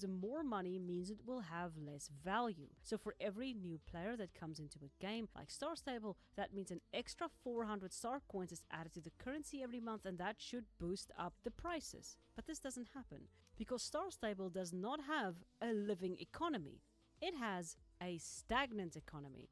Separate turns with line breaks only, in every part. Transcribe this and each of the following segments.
The more money means it will have less value. So for every new player that comes into a game like Star Stable, that means an extra 400 star coins is added to the currency every month, and that should boost up the prices. But this doesn't happen because Star Stable does not have a living economy. It has a stagnant economy.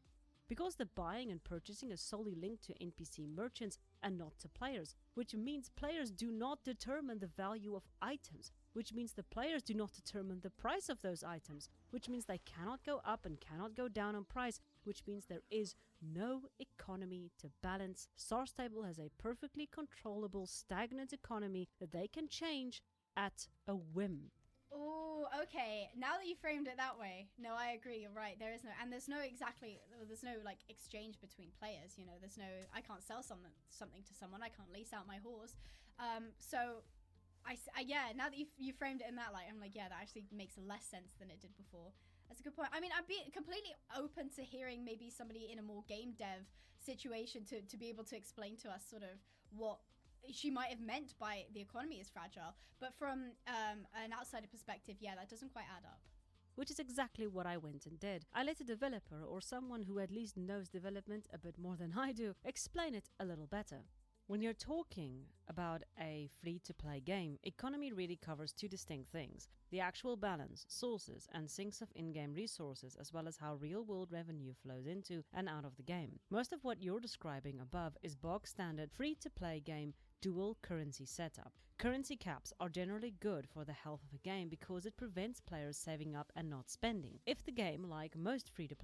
Because the buying and purchasing is solely linked to NPC merchants and not to players, which means players do not determine the value of items, which means the players do not determine the price of those items, which means they cannot go up and cannot go down on price, which means there is no economy to balance. Star Stable has a perfectly controllable, stagnant economy that they can change at a whim.
Oh, okay. Now that you framed it that way, no, I agree. You're right. There's no like exchange between players. You know, I can't sell something to someone. I can't lease out my horse. So yeah, now that you framed it in that light, I'm like, yeah, that actually makes less sense than it did before. That's a good point. I mean, I'd be completely open to hearing maybe somebody in a more game dev situation to be able to explain to us sort of what she might have meant by the economy is fragile. But from an outsider perspective, yeah, that doesn't quite add up.
Which is exactly what I went and did. I let a developer, or someone who at least knows development a bit more than I do, explain it a little better. When you're talking about a free-to-play game, economy really covers two distinct things: the actual balance, sources, and sinks of in-game resources, as well as how real-world revenue flows into and out of the game. Most of what you're describing above is bog-standard free-to-play game dual currency setup. Currency caps are generally good for the health of a game because it prevents players saving up and not spending. If the game, like most free-to-play